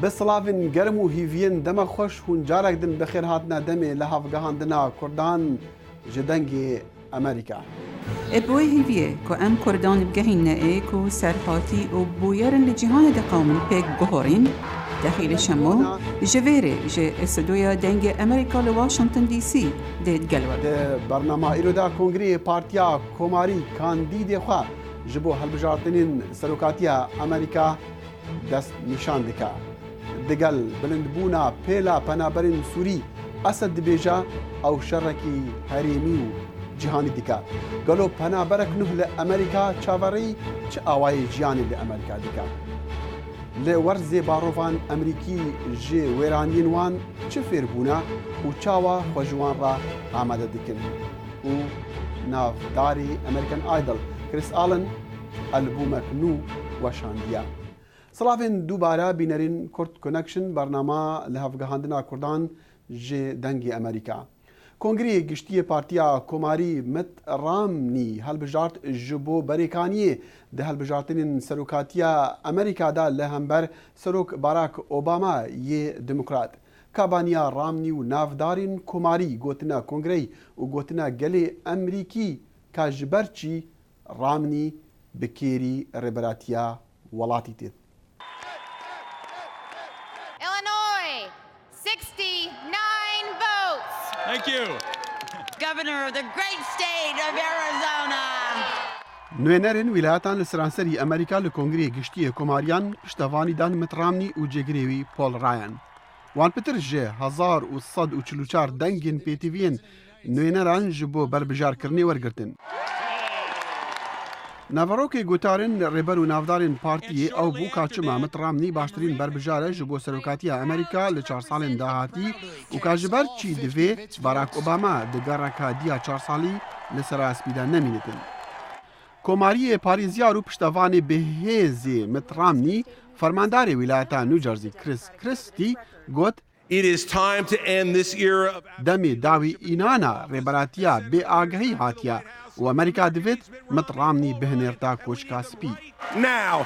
بسلاوین گرم و هیوین دم خوش هون جارک دن بخیر هاتنا دمه لحافگاهاندنا کردان جدنگ امریکا. ابوی هیویه که ام کردان بگهین نه که سرهاتی و بویرن لجهان دقامن پیک گهورین داخل شمو جویره جه استودیویا دنگ امریکا لواشنطن دی سی دید گلور. ده برنامه ایرو دا کنگری پارتیا کوماری کاندید خواه جبو هلبجارتنین سلوکاتیا امریکا دست نشان دکا. دگل بلندبونا پیلا پنابرین سوری اسد دبیجا او شرکی حریمی و جهانی دکا. گلو پنابرک نه لامریکا چاوری چه آوای جیانی لامریکا دکا. لورز باروفان امریکی جی ویرانین وان چه فیربونا و چاوا خوجوان را آماده دکن. و نافداری امریکن آیدل کریس آلن البومک نو وشاندیا. سلافین دوباره بینرین کرد کنکشن برنامه لحافگاهاندنا کردان جه دنگی امریکا. کنگری گشتی پارتیا کوماری مت رامنی هلبجارت جبو بریکانیه ده هلبجارتنین سروکاتیا امریکا دا لهمبر سروک باراک اوباما یه دموکرات. کابانیا رامنی و نافدارین کوماری گوتنا کنگری و گوتنا گلی امریکی کاجبرچی رامنی بکیری ربراتیا ولاتی تید. Illinois, 69 votes. Thank you. Governor of the great state of Arizona. نوێنەرن ویلایەتان لە سەرانسەری ئەمریکا لە کۆنگرێ گشتیە کۆماریان پشتەوانیدان مترامنی و جێگرێوی پۆل ڕایان. وان پتر ژێ 1144 دەنگین پێتیڤین نوێنەران ji بۆ بربژارکردنی وەرگرتن. ناڤەڕۆکێ گوتارن ڕێبەر و ناودارên پارتیê ئەو بوو کاچما مترامنی باشترین بربژارە ji بۆ سەرۆکاتیە ئەمریکا لە 4 ساڵên داهاتی و کاژبەر چی divê باراک ئۆباما di gereka 4 ساڵî li sera spî de nemînitin. کۆماریê پارێزیار و پشتەوانê bihêzê مترامنی فەرماندارê ویلایەتا نیو جەرزی کریس کریستی got It is time to end this era of دەمێ داوی ئینانا ڕێبەراتیە بێئاگەهی هاتیە و ئەمریکا دەبێت مترامنی بهێنێرتا کۆچکا سپی. now.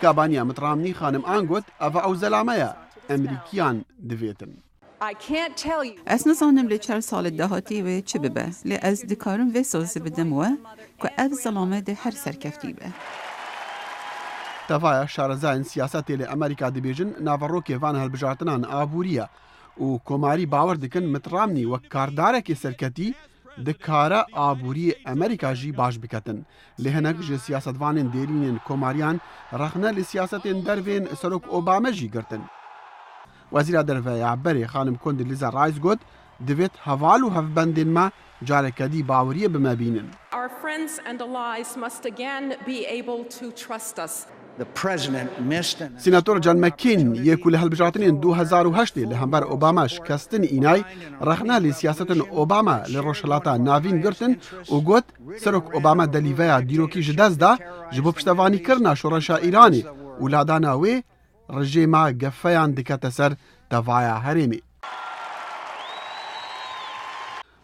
کابانیا مترامنی خانم ئانگوت ئەڤە ئەو زەلامەیە ئەمریکیان دەبێتن. از نزانم لی 4 سال دهاتی و چه ببه لی از دکارم و سازی بدم و که اف ظلامه ده هر سرکفتی به. تەڤایە شارەزایان سیاسەتێ لە ئەمریکا دەبێژن ناڤەڕۆکێڤان هەڵبژارتنان ئابووریە و کۆماری باوەڕ دەکەن مترامنی وەک کاردارێکی سەرکەتی دکارە ئابووری ئەمریکاژی باش بکەتن. لە هەنەک ژێ سیاسەتوانên دێرینên کۆماریان ڕەخنە لە سیاسەتên دەرڤێن سەرۆک ئۆبامەژی گرتن. وەزیرا دەرڤەیە بەرێ خانم کۆند لیزا ڕایس گوت دەبێت هەڤال و هەڤبەندên ما جارێکەدی باوریە بمەبینن. Our friends and allies must again be able to trust us. سیناتۆر جان مەکین یەک و لە هەڵبژارتنên 2008 لە هەمبەر ئۆباما شکستنی ئینای ڕەخنا لە سیاسەتن ئۆباما لە ڕۆژهەڵاتە ناوین گرتن و گوت سەرۆک ئۆباما دەلیڤەیە دیرۆکی ji دەستدا ji بۆ پشتەوانیکردنا شۆڕەشە ئیرانê و لادانا wê ڕژێما گەفەیان دکەتە سەر تەڤایە هەرێمێ.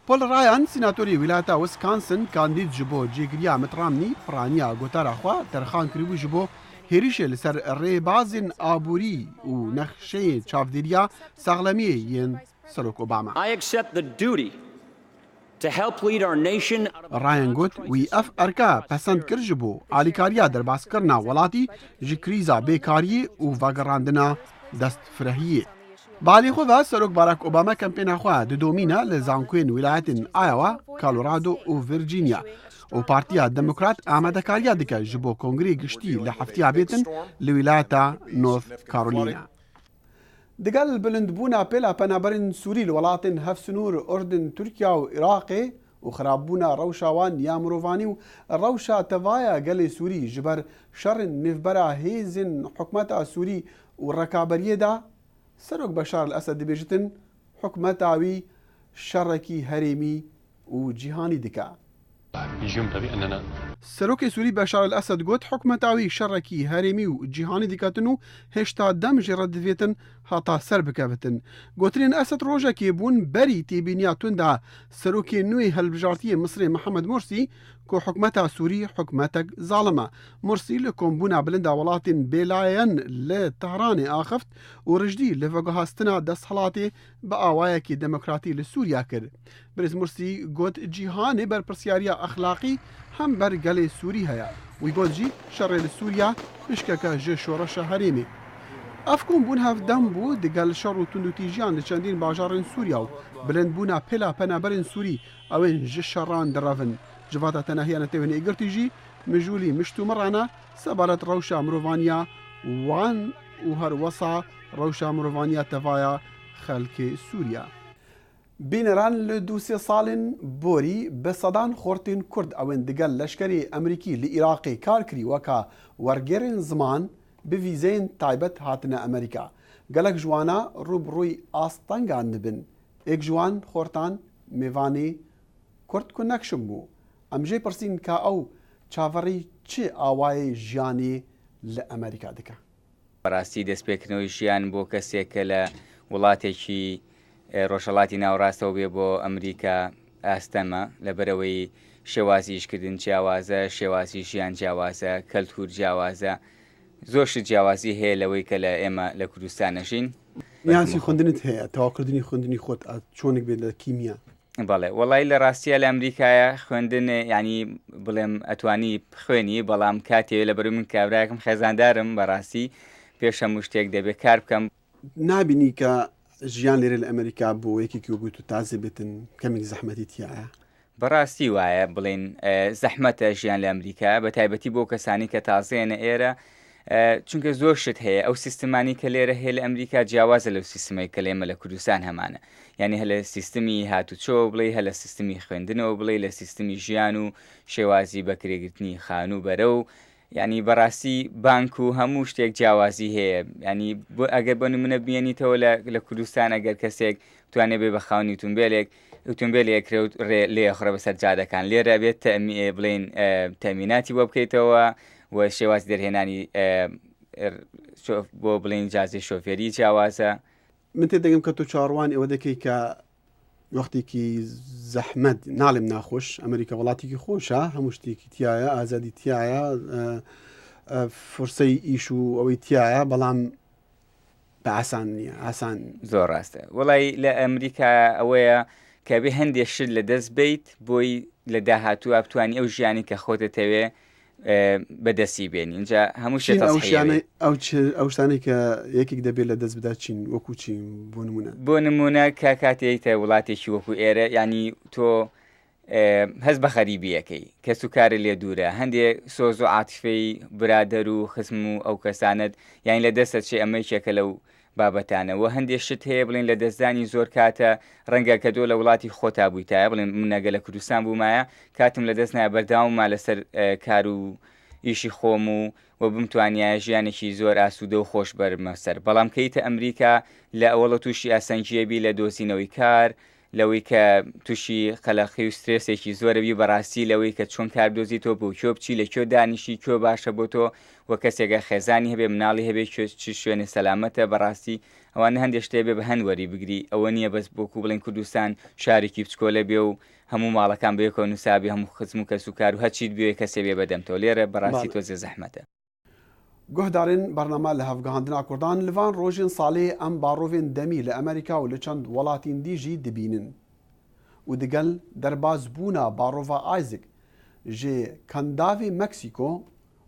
پۆل ڕایان سیناتۆری ویلایەتە ویسکانسن کاندید ji بۆ جێگرییا مترامنی پرانیا گۆتارەخوا تەرخان کردبوو ji بۆ هێریشێ لەسەر ڕێبازên ئابووری و نەخشەیە چاودێریە ساغلەمیە یەن سەرۆک ئۆباما. ڕایان گوت وی ئەف ئەرکە پەسەند کرد ji بۆ ئالیکاریە دەرباسکردنا وڵاتی ji krîza bêkariyê û vegerandina destfirehiyê. بالێخۆڤە سەرۆک باراک ئۆباما کەمپێنا خوا ددۆمینە لە زانکۆێن ویلایەتên ئایەوا، کالۆرادۆ و ڤیرجینیا و پارتیا دەموکرات ئامادەکاریە دکە ji بۆ کۆنگرێ گشتی لە هەفتیا بێتن لە ویلایەتە نۆرث کارۆلینا. دەگەل بلندبوونا پێلا پەنابەرین سووری لە وڵاتên هەفسنوور ئوردن تورکیا و عێراقê و خراپبوونا ڕەوشاوان یا مرۆڤانی و ڕەوشا تەڤایە گەلê سووری ji ber şerên nêvbera hêzên حکومەتا سووری و ڕێکابەرiyê da سەرۆک بەشار الئەسەد دەبێژتن حکومەتا wî شەڕێکی هەرێمی و جیهانی دکە. سەرۆکی سووری بەشار الئەسەد گوت حکومەتاوی شەڕێکی هەرێمی و جیهانی دیکەتن و هێشتا دەمژێ ڕەدەبێتن هەتا سەر بکەوتن. گوترین ئەسەد ڕۆژێکی بوون بەری تێبینیا توندا سەرۆکی نوێی هەڵبژارتیە مسرێ محەممەد مورسی کۆ حکومەتا سووری حکومەتێک زاڵمە. مورسی لە کۆمبوونا بلندا وڵاتین بێلایەن لە تەهرانێ ئاخفت و ڕژدی لە ڤەگەهاستنا دەستهەڵاتێ بە ئاوایەکی دەموکراتی لە سووریا کرد. برز مورسی گوت جیهانێ بەرپرسیاریە ئەخلاقی هەم بەرگەلێ سووری هەیە وی گۆتجی شەڕێ لە سووریا پشکەکە ژێ شۆڕەشە هەرێمێ. ئەفکۆم بوون هەفدەم بوو دەگەل شەڕ و توندوتیژیان لە چەندین باژارên سووریا و بلندبوونا پێلا پەنابەرên سووری ئەوێن ژ شەڕان دەڕەڤن. جڤاتە تەنەهیانە تێوێنێ گرتیژی مژولی مشت و مەڕانە سەبارەت ڕەوشە مرۆڤانیا وان و هەروەسا ڕەوشە مرۆڤانیا تەڤایە خەلکێ سووریا. بینەران لە 2 ساڵên بۆری بە سەدان خۆرتên کورد ئەوێن دەگەل لەشکری ئەمریکی لە عێراقی کارکری وەکە وەرگێرên زمان bi vîzeyên taybet hatine Amerîka. Gelek jwana rûbirûyî astangan dibin. Êk ji wan xortan mêvanê Kurd ku nekşim bû. Em jê pirsîn ka ew çaverî çi awayê jiyanê li Amerîka dike. بەڕاستی دەستپێکردنەوەی ژیان بۆ کەسێک کە لە وڵاتێکی ڕۆژهەڵاتی ناوڕاستەوە بێ بۆ ئەمریکا ئاستەمە لەبەرەوەی شێوازی ئیشکردن جیاوازە، شێوازی ژیان جیاوازە، کەلتور جیاوازە، زۆرش جیاوازی هەیە لەوەی کە لە ئێمە لە کوردستان نەژین. یانسی خوێندنت هەیە تەواوکردنی خوێندنی خۆت چۆنێک بێت لە کیمیا؟ بەڵێ وەڵی لە ڕاستیە لە ئەمریکایە خوێندن ینی بڵێم ئەتوانی خوێنی بەڵام کاتێ لە بەروی من کابراکم خێزاندارم بەڕاستی پێش هەموو شتێک دەبێت کار بکەم. نابینی کە ژیان لێرە لە ئەمریکا بۆ یەکێکی وەگوت و تازە بێتن کەمێک زەحمەتی تایە؟ بەڕاستی وایە بڵێن زەحمەتە ژیان لە ئەمریکا بە تایبەتی بۆ کەسانی کە تازێنە ئێرە چونکە زۆر شت هەیە ئەو سیستمانی کە لێرە هەیە لە ئەمریکا جیاوازە لەو سیستمەی کە لێمە لە کوردستان هەمانە. یعنی هە لە سیستمی هاتوچۆ بڵێ هە لە سیستمی خوێندنەوە بڵێ لە سیستمی ژیان و شێوازی بەکرێگرتنی خان و بەرە و ینی بەڕاستی بانک و هەموو شتێک جیاوازی هەیە. ینی ئەگەر بە نمونە بینیتەوە لە کوردستان ئەگەر کەسێک توانێت بێ بە خاونی ئۆتۆمبیل ئەکرێت لێخڕە بەسەر جادەکان لێرە بێت بڵێن تەمیناتی بۆ بکەیتەوە و شێواز دەرهێنانی بۆ بڵێن جازی شۆفێری جیاوازە. من تێ دەگەم کە تۆ چاڕوان ئێوە دەکەی کە وەختێکی زەحمەت ناڵێم ناخۆش ئەمریکا وڵاتێکی خۆشە هەموو شتێکی تایە ئازادی تایە فرسەی ئیش و ئەوەی تایە بەڵام بە ئاسان نییە ئاسان زۆر ڕاستە. وڵی لە ئەمریکا ئەوەیە کە بێ هەندێک شت لە دەست بیت بۆی لە داهاتوو بتوانانی ئەو ژیانی کە خۆتەتەوێ بەدەستی بێنی اینجا هەموو شت ئەو شتانەی کە یەکێک دەبێت لە دەست بدات چین وەکو چین بۆ نمونە کە کاتێکتە وڵاتێکی وەکو ئێرە ینی تۆ هەست بە خەریبیەکەی کە سوکارە لێ دوورە هەندێک سۆز و عاتفەی برادەر و خزم و ئەو کەسانت یان لە دەستە چێ ئەمەیکێکە لەو بابەتانەوە هەندێک شت هەیە بڵێن لە دەستدانی زۆر کاتە ڕەنگە کە دۆ لە وڵاتی خۆتا بوویتایە بڵێن منەگە لە کوردستان بوومایە کاتم لە دەست نایە بەرداومما لەسەر کار و ئیشی خۆم و بمتوانایە ژیانێکی زۆر ئاسوودە و خۆش بەرمەسەر. بەڵام کەیتە ئەمریکا لە ئەوڵە تووشی ئاسەنجیەبی لە دۆزینەوەی کار لەوەی کە تووشی قەلەقی و سترێسێکی زۆرەوی بەڕاستی لەوەی کە چۆن کار دۆزیتەوە بۆ کۆ بچی لە کۆ دانیشی کۆ باشە بۆ تۆ وە کەسێکە خێزانی هەبێ مناڵی هەبێ چ شوێنی سەلامەتە بەڕاستی ئەوانە هەندێک شتێ بێ بە هەنوەری بگری ئەوە نییە بەس بۆکو بڵێن کوردستان شارێکی بچکۆلە بێ و هەموو ماڵەکان بەیەکۆ نووسابی هەموو خزم و کەس و کار و هەچیت بێ کەسێ بێ بەدەمتەوە لێرە بەڕاستی تۆزێ زەحمەتە. گۆهدارین بەرنامە لە هەفگەهاندنا کوردان لەوان ڕۆژین ساڵێ ئەم باڕۆڤێن دەمی لە ئەمریکا و لە چەند وڵاتین دیژی دبینن و دەگەل دەرباز بوونا باڕۆڤا ئایزک ژێ کەنداوی مەکسیکۆ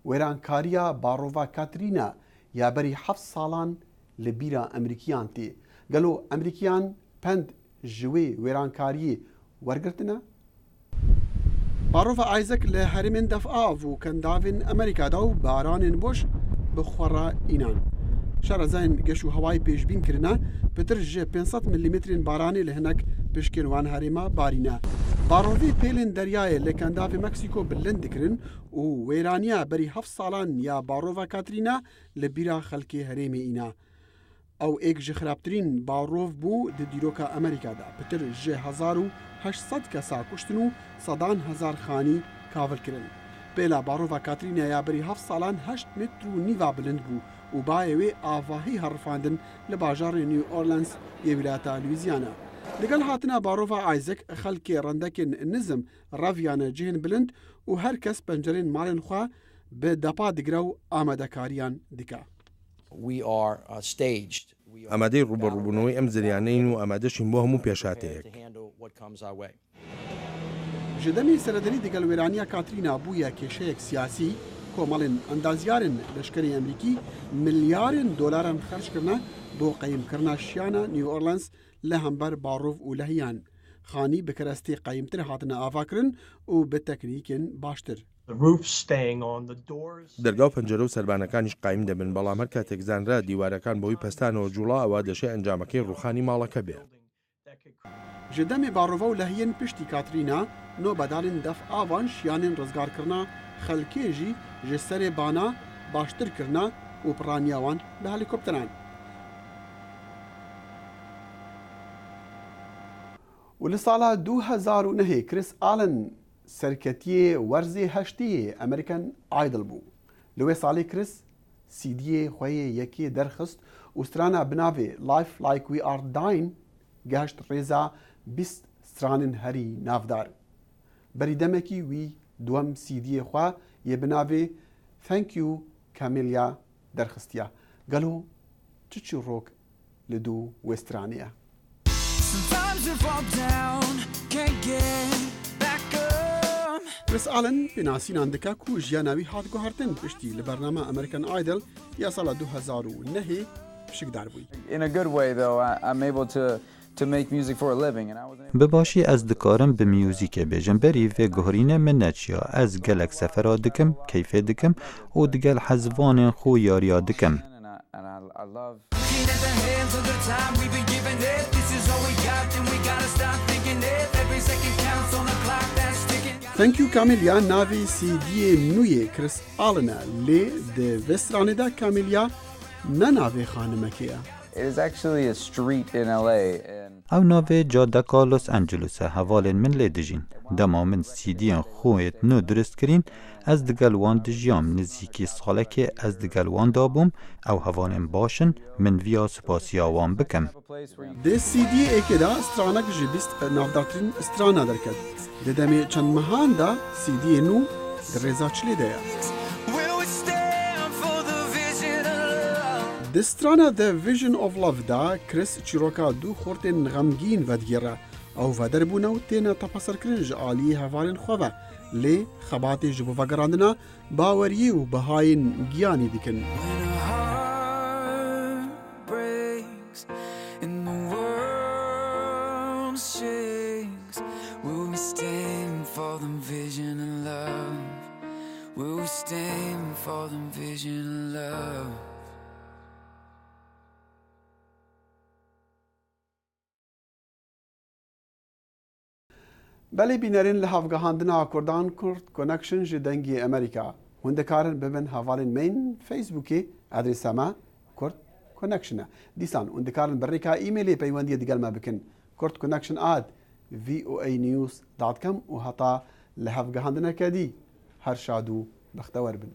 وێرانکاریە باڕۆڤا کاترینا یابەری 7 ساڵان لە بیرە ئەمریکیان تێ گەلۆ ئەمریکیان پەند ژوێ وێرانکاریە وەرگرتنە؟ باڕۆڤا ئایزک لە هەرمێن دەفئاڤ و کەنداوین ئەمریکادا و بارانên بۆش بخۆڕە ئینان. شارەزایên گەش و هەوای پێشبین کردنە پتر ژێ 500 میلیمترên بارانê li hinek pişkên wan herêma barîne. Barovî pêlên deryayê li kendavê Meksîko bilind dikirin û wêraniya berî 7 salan ya barova Katrîna li bîra xelkê herêmê îna. Ew êk ji xirabtirîn barov bû di dîroka Amerîkada. Pitir ji 1800 kesa kuştin û sedan hezar xanî kavil kirin. پێلا باڕۆڤا کاترینایا بەری 7 ساڵان 8 متر و نیڤا بلند بوو و باەوێ ئاڤاهی هەڕفاندن لە باژارێ نیو ئۆرلەنس یە ویلایەتە لویزیانە. لەگەڵ هاتنە باڕۆڤا ئایزەک خەڵکێ ڕەندەکن نزم ڕەڤیانە جێن بلند و هەر کەس پەنجەرێن ماڵێن خوا بە دەپا دگرە و ئامادەکاریان دکا. ئامادەی ڕوبەڕووبوونەوەی ئەم زریانەین و ئامادەشین بۆ هەموو پێشاتەیەک. ji demê seredinî digel wêraniya Katrîna bûye kêşeyek siyasî, komalên endaziyarên leşkerê Emerîkî milyarên dolaran xerc kirine bo qeyîmkirina şiyana New Orleans li hember barov û lehiyan. Xanî bi kerestê qeyîmtir hatine avakirin û bi teknîkên baştir. دەرگا و پەنجەرە و سەربانەکانیش قایم دەبن، بەڵام هەر کاتێک زانرا دیوارەکان بەوەی پەستانەوە جوڵا ئەوە دەشێ ئەنجامەکەی ڕوخانی ماڵەکە بێ. Ji demê barova û lehiyên piştî Katrîna nobedalên def avan şiyanên rizgarkirina xelkê jî ji serê bana baştir kirina û piraniya wan bi helîkopteran. û li sala 2009 Chris Allen serketiyê werzê heştiyê American Idol bû. Li wê salê Chris CDyê xwe yê yekê derxist û strana bi navê Life Like We Are Dying geşt rêza 20 stranên herî navdar. Berî demekî wî duem CDyê xwe yê bi navê Thank You Camellia derxistiya. Gelo çi çîrok li dû wê stranê ye. Chris Allen binasînan dike ku jiyana wî hat guhertin piştî li bername American Idol ya sala 2009 pişikdar bûyî. In a good way though, I'm able to make music for a living and I was به باشی از دکارم به میوزیک بجم بری و گهرینه من نچیا از گلک سفرا دکم کیفه دکم و دگل حزوان خو یاریا دکم. Thank You Camellia navê CDyê nû yê Chris Allen e lê di vê stranê de Camellia ne navê xanimekê ye. It is actually a street in LA and او ناوی جادکا لوس انجلوس هوالین من لیدجین دما من سیدیان خویت نو درست کرین از دگل وان دجیام نزیکی ساله که از دگل وان دابوم او هوالین باشن من ویا سپاسیا وان بکم. د CDyê êkê de stranek ji bîst navdartirîn strana derket. Di demê çend mehan de CDyê nû di rêza çilê de ye. Di strana The Vision of Love da Chris çîroka du xortên xemgîn vedigêre ew vederbûne û têne tepeserkirin ji aliyê hevalên xwe ve lê xebatê ji bo vegerandina baweriyê û bihayên giyanî dikin. Belê bînerên li hevgehandina Kurdan Kurd Connection ji dengê Amerîka hûn dikarin bibin hevalên main Facebookê adrêsa me Kurd Connection e. Dîsan hûn dikarin bi rêka e-mailê peywendiyê digel me bikin kurdconnection@voanews.com û heta li hevgehandineke dî her şad û bextewer bin.